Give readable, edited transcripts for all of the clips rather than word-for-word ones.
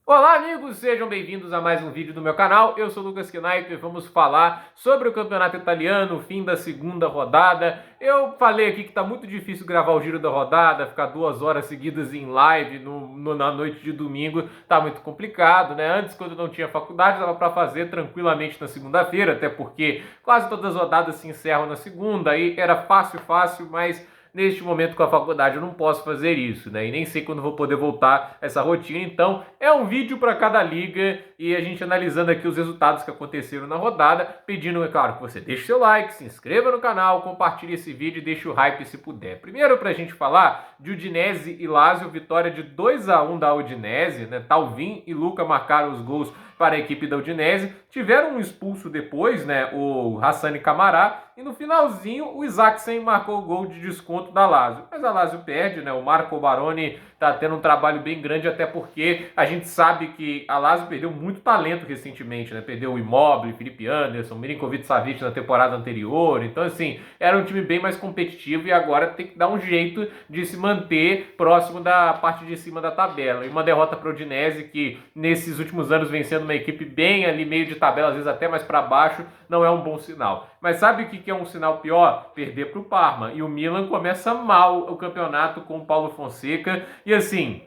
Olá amigos, sejam bem-vindos a mais um vídeo do meu canal. Eu sou o Lucas Knipe e vamos falar sobre o campeonato italiano, o fim da segunda rodada. Eu falei aqui que tá muito difícil gravar o giro da rodada, ficar 2 horas seguidas em live na noite de domingo, tá muito complicado, né? Antes, quando não tinha faculdade, dava para fazer tranquilamente na segunda-feira, até porque quase todas as rodadas se encerram na segunda, aí era fácil, mas neste momento com a faculdade eu não posso fazer isso, né? E nem sei quando vou poder voltar essa rotina. Então é um vídeo para cada liga e a gente analisando aqui os resultados que aconteceram na rodada, pedindo, é claro, que você deixe seu like, se inscreva no canal, compartilhe esse vídeo e deixe o hype se puder. Primeiro, para a gente falar de Udinese e Lazio, vitória de 2-1 da Udinese, né? Talvin e Luca marcaram os gols para a equipe da Udinese, tiveram um expulso depois, né, o Hassani Camará, e no finalzinho o Isaacsen marcou o gol de desconto da Lazio. Mas a Lazio perde, né, o Marco Baroni está tendo um trabalho bem grande, até porque a gente sabe que a Lazio perdeu muito talento recentemente, né, perdeu o Immobile, Felipe Anderson, Milinkovic-Savic na temporada anterior, então assim, era um time bem mais competitivo e agora tem que dar um jeito de se manter próximo da parte de cima da tabela. E uma derrota para o Udinese, que nesses últimos anos vem sendo uma equipe bem ali meio de tabela, às vezes até mais para baixo, não é um bom sinal. Mas sabe o que é um sinal pior? Perder para o Parma. E o Milan começa mal o campeonato com o Paulo Fonseca. E assim,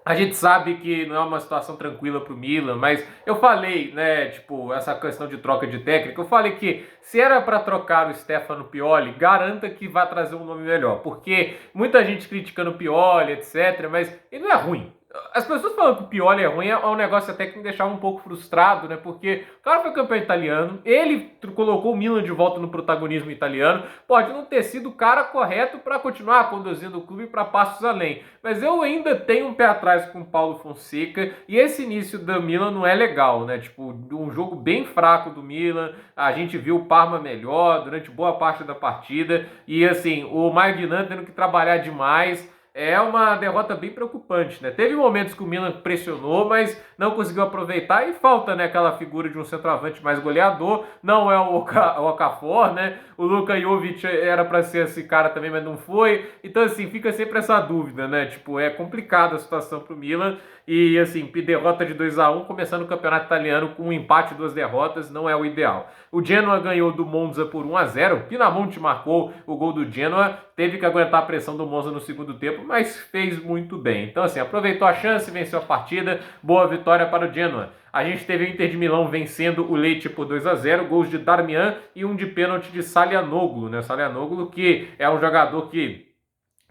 a gente sabe que não é uma situação tranquila para o Milan, mas eu falei, né, tipo, essa questão de troca de técnico, eu falei que se era para trocar o Stefano Pioli, garanta que vai trazer um nome melhor, porque muita gente criticando o Pioli, etc, mas ele não é ruim. As pessoas falando que o Pioli é ruim é um negócio até que me deixava um pouco frustrado, né? Porque o cara foi campeão italiano, ele colocou o Milan de volta no protagonismo italiano, pode não ter sido o cara correto para continuar conduzindo o clube para passos além, mas eu ainda tenho um pé atrás com o Paulo Fonseca e esse início do Milan não é legal, né? Tipo, um jogo bem fraco do Milan, a gente viu o Parma melhor durante boa parte da partida e assim, o Maignan tendo que trabalhar demais. É uma derrota bem preocupante, né? Teve momentos que o Milan pressionou, mas não conseguiu aproveitar e falta, né, aquela figura de um centroavante mais goleador. Não é o Okafor, né? O Luka Jovic era para ser esse cara também, mas não foi. Então, assim, fica sempre essa dúvida, né? Tipo, é complicada a situação pro Milan. E, assim, derrota de 2-1, começando o campeonato italiano com um empate e 2 derrotas, não é o ideal. O Genoa ganhou do Monza por 1-0. O Pinamonti marcou o gol do Genoa. Teve que aguentar a pressão do Monza no segundo tempo, mas fez muito bem. Então, assim, aproveitou a chance, venceu a partida. Boa vitória para o Genoa. A gente teve o Inter de Milão vencendo o Lecce por 2-0, gols de Darmian e um de pênalti de Salihanoglu, né? Salihanoglu, que é um jogador que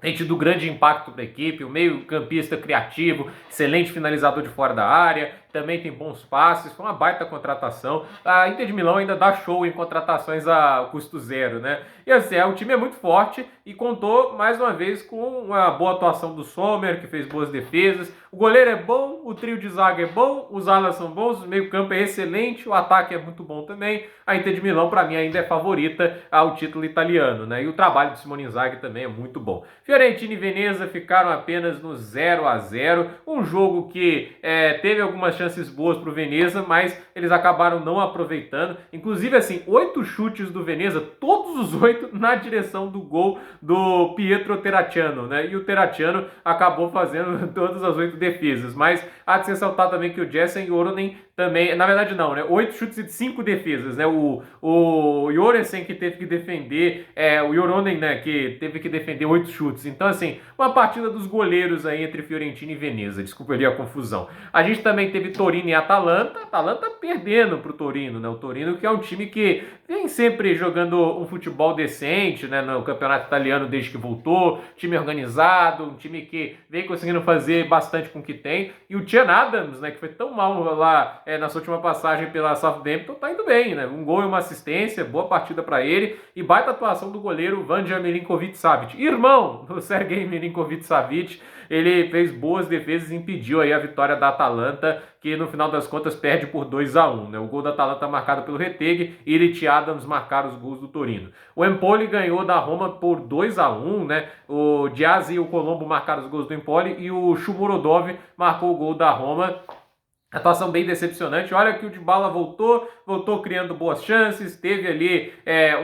tem tido grande impacto para a equipe, o meio-campista criativo, excelente finalizador de fora da área, também tem bons passes, foi uma baita contratação. A Inter de Milão ainda dá show em contratações a custo zero, né? E assim, o time é muito forte e contou mais uma vez com uma boa atuação do Sommer, que fez boas defesas. O goleiro é bom, o trio de zaga é bom, os alas são bons, o meio-campo é excelente, o ataque é muito bom também. A Inter de Milão, para mim, ainda é favorita ao título italiano, né? E o trabalho do Simone Inzaghi também é muito bom. Fiorentina e Veneza ficaram apenas no 0-0, um jogo que teve algumas chances boas para o Veneza, mas eles acabaram não aproveitando. Inclusive, assim, 8 chutes do Veneza, todos os 8 na direção do gol do Pietro Terracciano, né? E o Terracciano acabou fazendo todas as 8 defesas. Mas há de se ressaltar também que o Jessen Joronen também, na verdade não, né? 8 chutes e 5 defesas, né? O Jorensen que teve que defender, o Joronen, né, que teve que defender 8 chutes. Então, assim, uma partida dos goleiros aí entre Fiorentina e Veneza. Desculpa ali a confusão. A gente também teve Torino e Atalanta. Atalanta perdendo pro Torino, né? O Torino que é um time que vem sempre jogando um futebol decente, né, no campeonato italiano desde que voltou, time organizado, um time que vem conseguindo fazer bastante com o que tem, e o Chan Adams, né, que foi tão mal lá na sua última passagem pela Southampton, tá indo bem, né, um gol e uma assistência, boa partida para ele, e baita atuação do goleiro Vanja Milinkovic-Savic, irmão do Sergei Milinkovic-Savic. Ele fez boas defesas e impediu aí a vitória da Atalanta, que no final das contas perde por 2-1, né? O gol da Atalanta marcado pelo Retegui e Ilic Adams marcaram os gols do Torino. O Empoli ganhou da Roma por 2-1, né? O Diaz e o Colombo marcaram os gols do Empoli e o Shomurodov marcou o gol da Roma. Atuação bem decepcionante. Olha que o Dybala voltou criando boas chances, teve ali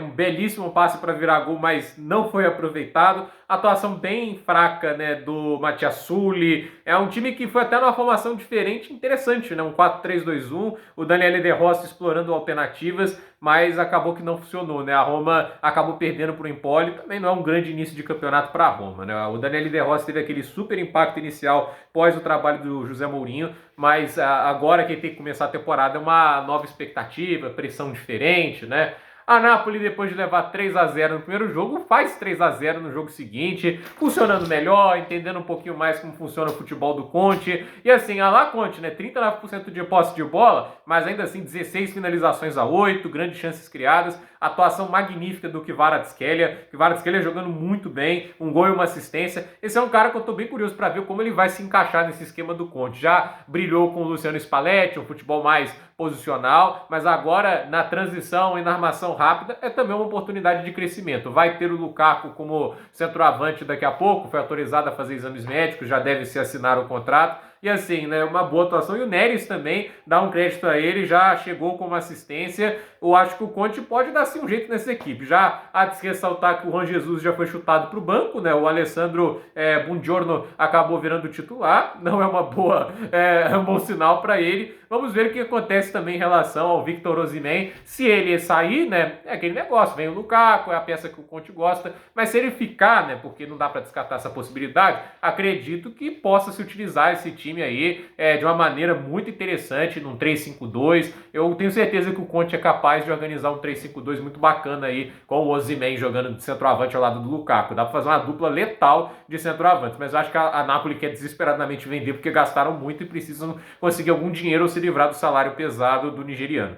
um belíssimo passe para virar gol, mas não foi aproveitado. atuação bem fraca, né, do Matias Sully. É um time que foi até numa formação diferente, interessante, né, um 4-3-2-1, o Daniele De Rossi explorando alternativas, mas acabou que não funcionou, né? A Roma acabou perdendo para o Empoli, também não é um grande início de campeonato para a Roma, né? O Daniele De Rossi teve aquele super impacto inicial pós o trabalho do José Mourinho, mas agora quem tem que começar a temporada é uma nova expectativa, pressão diferente, né? A Napoli, depois de levar 3-0 no primeiro jogo, faz 3-0 no jogo seguinte, funcionando melhor, entendendo um pouquinho mais como funciona o futebol do Conte. E assim, a lá Conte, né? 39% de posse de bola, mas ainda assim 16 finalizações a 8, grandes chances criadas, atuação magnífica do Kvaratskhelia. Kvaratskhelia jogando muito bem, um gol e uma assistência. Esse é um cara que eu tô bem curioso para ver como ele vai se encaixar nesse esquema do Conte. Já brilhou com o Luciano Spalletti, um futebol mais posicional, mas agora na transição e na armação rápida é também uma oportunidade de crescimento. Vai ter o Lukaku como centroavante daqui a pouco, foi autorizado a fazer exames médicos, já deve se assinar o contrato. E assim, né, uma boa atuação. E o Neres também, dá um crédito a ele, já chegou com uma assistência. Eu acho que o Conte pode dar sim um jeito nessa equipe. Já há de se ressaltar que o Juan Jesus já foi chutado para o banco, né? O Alessandro Buongiorno acabou virando titular. Não é um bom sinal para ele. Vamos ver o que acontece também em relação ao Victor Osimhen. Se ele sair, né, é aquele negócio, vem o Lukaku, é a peça que o Conte gosta, mas se ele ficar, né, porque não dá para descartar essa possibilidade, acredito que possa se utilizar esse time aí de uma maneira muito interessante, num 3-5-2. Eu tenho certeza que o Conte é capaz de organizar um 3-5-2 muito bacana aí, com o Osimhen jogando de centroavante ao lado do Lukaku. Dá para fazer uma dupla letal de centroavantes, mas eu acho que a Napoli quer desesperadamente vender porque gastaram muito e precisam conseguir algum dinheiro ou se livrar do salário pesado do nigeriano.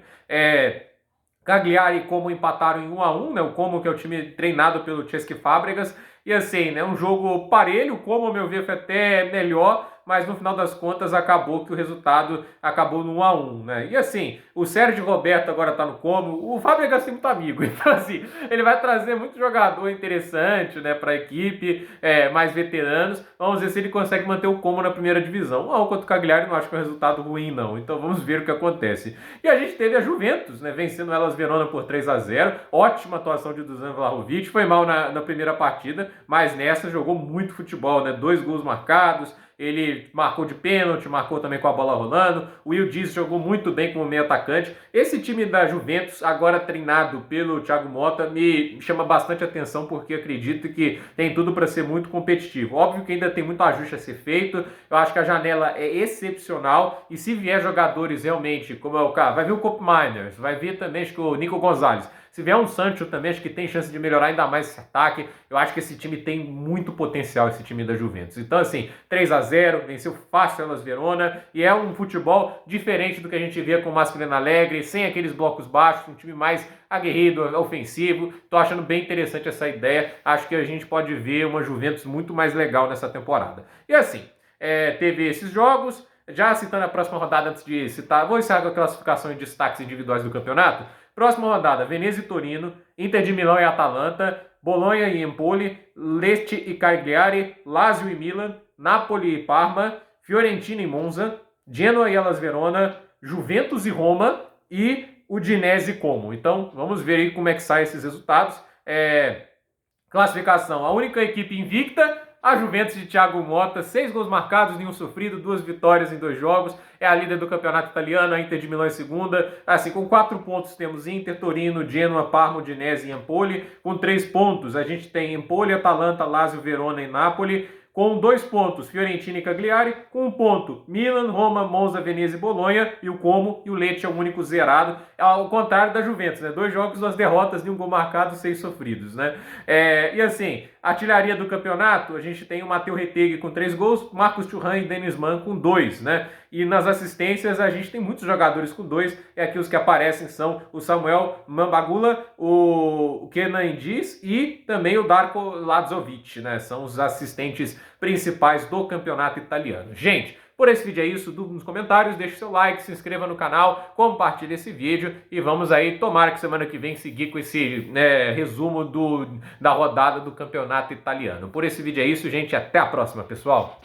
Cagliari e Como empataram em 1-1, né? O Como, que é o time treinado pelo Cesc Fábregas. E assim, né? Um jogo parelho. O Como, ao meu ver, foi até melhor, mas no final das contas acabou que o resultado acabou no 1-1, né? E assim, o Sérgio Roberto agora tá no Como, o Fábregas tem muito amigo, então assim, ele vai trazer muito jogador interessante, né, pra equipe, mais veteranos. Vamos ver se ele consegue manter o Como na primeira divisão. 1-1 contra o Cagliari não acho que é um resultado ruim, não. Então vamos ver o que acontece. E a gente teve a Juventus, né, vencendo elas Verona por 3-0. Ótima atuação de Dusan Vlahovic, foi mal na primeira partida, mas nessa jogou muito futebol, né? 2 gols marcados. Ele marcou de pênalti, marcou também com a bola rolando. O Will Dias jogou muito bem como meio atacante. Esse time da Juventus, agora treinado pelo Thiago Motta, me chama bastante atenção porque acredito que tem tudo para ser muito competitivo. Óbvio que ainda tem muito ajuste a ser feito. Eu acho que a janela é excepcional e se vier jogadores realmente, como é o caso, vai vir o Kopp Miners, vai vir também acho que o Nico Gonzalez. Se vier um Sancho também, acho que tem chance de melhorar ainda mais esse ataque. Eu acho que esse time tem muito potencial, esse time da Juventus. Então, assim, 3-0, venceu fácil elas Verona. E é um futebol diferente do que a gente via com o Mascherano Allegri, sem aqueles blocos baixos, um time mais aguerrido, ofensivo. Tô achando bem interessante essa ideia. Acho que a gente pode ver uma Juventus muito mais legal nessa temporada. E assim, teve esses jogos. Já citando a próxima rodada, antes de citar, vou encerrar com a classificação e destaques individuais do campeonato. Próxima rodada, Venezia e Torino, Inter de Milão e Atalanta, Bolonha e Empoli, Lecce e Cagliari, Lazio e Milan, Napoli e Parma, Fiorentina e Monza, Genoa e Hellas Verona, Juventus e Roma e Udinese e Como. Então, vamos ver aí como é que saem esses resultados. Classificação, a única equipe invicta, a Juventus de Thiago Motta, 6 gols marcados, nenhum sofrido, 2 vitórias em 2 jogos. É a líder do campeonato italiano, a Inter de Milão em segunda. Assim, com 4 pontos temos Inter, Torino, Genoa, Parma, Udinese e Empoli. Com 3 pontos a gente tem Empoli, Atalanta, Lazio, Verona e Napoli. Com 2 pontos, Fiorentina e Cagliari. Com 1 ponto, Milan, Roma, Monza, Venezia e Bolonha. E o Como e o Lecce é o único zerado. Ao contrário da Juventus, né? 2 jogos, 2 derrotas, nenhum gol marcado, 6 sofridos, né? E assim, artilharia do campeonato, a gente tem o Matteo Retegui com 3 gols, Marcos Thuram e Dennis Mann com 2, né? E nas assistências a gente tem muitos jogadores com 2, e aqui os que aparecem são o Samuel Mambagula, o Kenan Indiz e também o Darko Lazovic, né? São os assistentes principais do campeonato italiano. Gente, por esse vídeo é isso, dúvida nos comentários, deixe seu like, se inscreva no canal, compartilhe esse vídeo e vamos aí, tomara que semana que vem seguir com esse resumo da rodada do campeonato italiano. Por esse vídeo é isso, gente, até a próxima, pessoal!